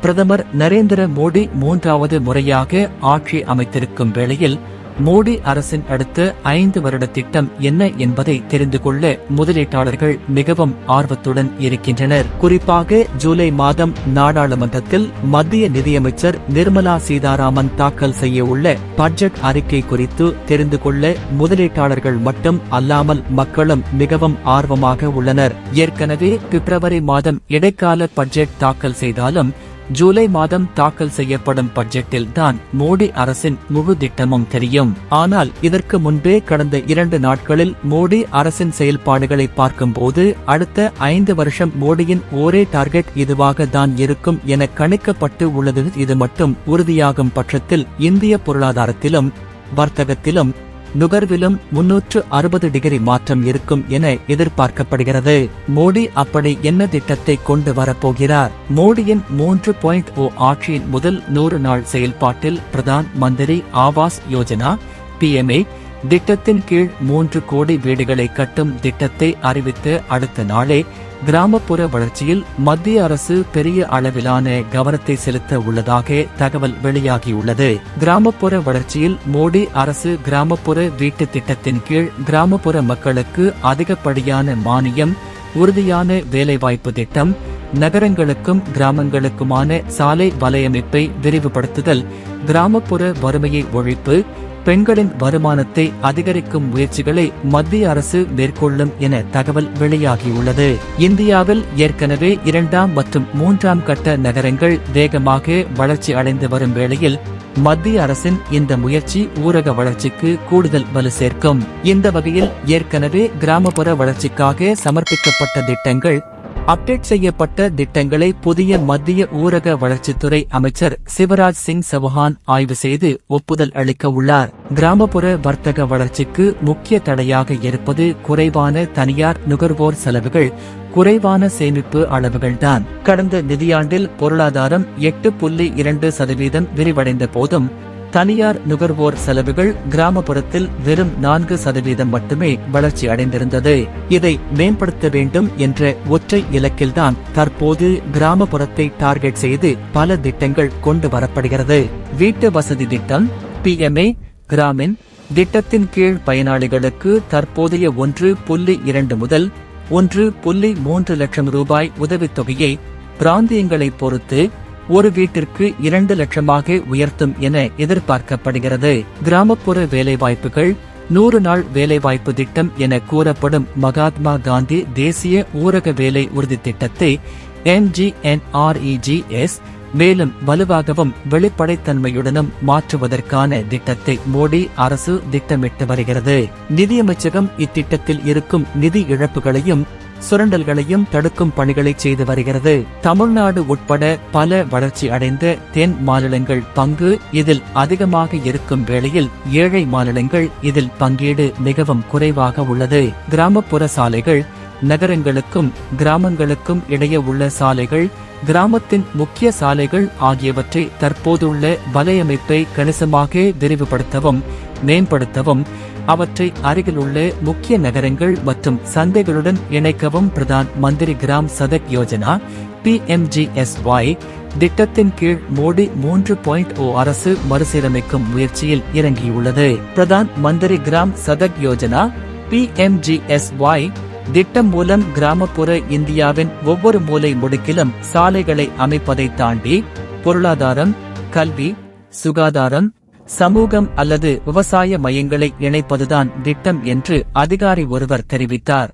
பிரதமர் நரேந்திர மோடி 3வது முறையாக ஆட்சி அமைத்திருக்கும் வேளையில் மோடி அரசின் அடுத்த 5 வருட திட்டம் என்ன என்பதை தெரிந்து கொள்ள முதலீட்டாளர்கள் மிகவும் ஆர்வத்துடன் இருக்கின்றனர். குறிப்பாக ஜூலை மாதம் நாடாளுமன்றத்தில் மத்திய நிதியமைச்சர் நிர்மலா சீதாராமன் தாக்கல் செய்ய உள்ள பட்ஜெட் அறிக்கை குறித்து தெரிந்து கொள்ள முதலீட்டாளர்கள் மட்டும் அல்லாமல் மக்களும் மிகவும் ஆர்வமாக உள்ளனர். ஏற்கனவே பிப்ரவரி மாதம் இடைக்கால பட்ஜெட் தாக்கல் செய்தாலும் ஜூலை மாதம் தாக்கல் செய்யப்படும் பட்ஜெட்டில் தான் மோடி அரசின் முழு திட்டமும் தெரியும். ஆனால் இதற்கு முன்பே கடந்த 2 நாட்களில் மோடி அரசின் செயல்பாடுகளை பார்க்கும்போது அடுத்த 5 வருஷம் மோடியின் ஒரே டார்கெட் இதுவாக தான் இருக்கும் என கணிக்கப்பட்டு உள்ளது. இது மட்டும் உறுதியாகும் பட்சத்தில் இந்திய பொருளாதாரத்திலும் வர்த்தகத்திலும் நுகர்விலும் 360 டிகிரி மாற்றம் இருக்கும் என எதிர்பார்க்கப்படுகிறது. மோடி அப்படி என்ன திட்டத்தை கொண்டு வரப்போகிறார்? மோடியின் 3.0 ஆட்சியின் முதல் 100 நாள் செயல்பாட்டில் பிரதான் மந்திரி ஆவாஸ் யோஜனா PMA திட்டத்தின் கீழ் 3 கோடி வீடுகளை கட்டும் திட்டத்தை அறிவித்து அடுத்த நாளே கிராமப்புற வளர்ச்சியில் மத்திய அரசு பெரிய அளவிலான கவனத்தை செலுத்த உள்ளதாக தகவல் வெளியாகியுள்ளது. கிராமப்புற வளர்ச்சியில் மோடி அரசு கிராமப்புற வீட்டு திட்டத்தின் கீழ் கிராமப்புற மக்களுக்கு அதிகப்படியான மானியம், உறுதியான வேலைவாய்ப்பு திட்டம், நகரங்களுக்கும் கிராமங்களுக்குமான சாலை வலையமைப்பை விரிவுபடுத்துதல், கிராமப்புற வறுமையை ஒழிப்பு, பெண்களின் வருமானத்தை அதிகரிக்கும் முயற்சிகளை மத்திய அரசு மேற்கொள்ளும் என தகவல் வெளியாகியுள்ளது. இந்தியாவில் ஏற்கனவே 2ஆம் மற்றும் 3ஆம் கட்ட நகரங்கள் வேகமாக வளர்ச்சி அடைந்து வரும் வேளையில் மத்திய அரசின் இந்த முயற்சி ஊரக வளர்ச்சிக்கு கூடுதல் வலு சேர்க்கும். இந்த வகையில் ஏற்கனவே கிராமப்புற வளர்ச்சிக்காக சமர்ப்பிக்கப்பட்ட திட்டங்கள், அப்டேட் செய்யப்பட்ட திட்டங்களை புதிய மத்திய ஊரக வளர்ச்சித்துறை அமைச்சர் சிவராஜ் சிங் சௌஹான் ஆய்வு செய்து ஒப்புதல் அளிக்க உள்ளார். கிராமப்புற வர்த்தக வளர்ச்சிக்கு முக்கிய தடையாக இருப்பது குறைவான தனியார் நுகர்வோர் செலவுகள், குறைவான சேமிப்பு அளவுகள்தான். கடந்த நிதியாண்டில் பொருளாதாரம் 8.2% விரிவடைந்த போதும் தனியார் நுகர்வோர் செலவுகள் கிராமப்புறத்தில் வெறும் 4% மட்டுமே வளர்ச்சி அடைந்திருந்தது. இதை மேம்படுத்த வேண்டும் என்ற ஒற்றை இலக்கில்தான் தற்போது கிராமப்புறத்தை டார்கெட் செய்து பல திட்டங்கள் கொண்டு வரப்படுகிறது. வீட்டு வசதி திட்டம் PMA கிராமின் திட்டத்தின் கீழ் பயனாளிகளுக்கு தற்போதைய 1.2 முதல் 1.3 லட்சம் ரூபாய் உதவித்தொகையை பிராந்தியங்களை பொறுத்து ஒரு வீட்டிற்கு 2 லட்சமாக உயர்த்தும் என எதிர்பார்க்கப்படுகிறது. கிராமப்புற வேலைவாய்ப்புகள் 100 நாள் வேலைவாய்ப்பு திட்டம் என கூறப்படும் மகாத்மா காந்தி தேசிய ஊரக வேலை உறுதி திட்டத்தை MGNREGS மேலும் வலுவாகவும் வெளிப்படைத்தன்மையுடனும் மாற்றுவதற்கான திட்டத்தை மோடி அரசு திட்டமிட்டு வருகிறது. நிதியமைச்சகம் இத்திட்டத்தில் இருக்கும் நிதி இழப்புகளையும் சுரண்டல்களையும் தடுக்கும் பணிகளை செய்து வருகிறது. தமிழ்நாடு உட்பட பல வளர்ச்சி அடைந்த தென் மாநிலங்கள் பங்கு இதில் அதிகமாக இருக்கும் வேளையில் ஏழை மாநிலங்கள் இதில் பங்கீடு மிகவும் குறைவாக உள்ளது. கிராமப்புற சாலைகள், நகரங்களுக்கும் கிராமங்களுக்கும் இடையே உள்ள சாலைகள், கிராமத்தின் முக்கிய சாலைகள் ஆகியவற்றை தற்போதுள்ள வலையமைப்பை கணிசமாக விரிவுபடுத்தவும் மேம்படுத்தவும் அவற்றை அருகிலுள்ள முக்கிய நகரங்கள் மற்றும் சந்தைகளுடன் இணைக்கவும் பிரதான் மந்திரி கிராம் சதக் யோஜனா PMGSY திட்டத்தின் கீழ் மோடி 3.0 அரசு மறுசீரமைக்கும் முயற்சியில் இறங்கியுள்ளது. பிரதான் மந்திரி கிராம் சதக் யோஜனா PMGSY திட்டம் மூலம் கிராமப்புற இந்தியாவின் ஒவ்வொரு மூலை முடுக்கிலும் சாலைகளை அமைப்பதை தாண்டி பொருளாதாரம், கல்வி, சுகாதாரம், சமூகம் அல்லது விவசாய மையங்களை இணைப்பதுதான் திட்டம் என்று அதிகாரி ஒருவர் தெரிவித்தார்.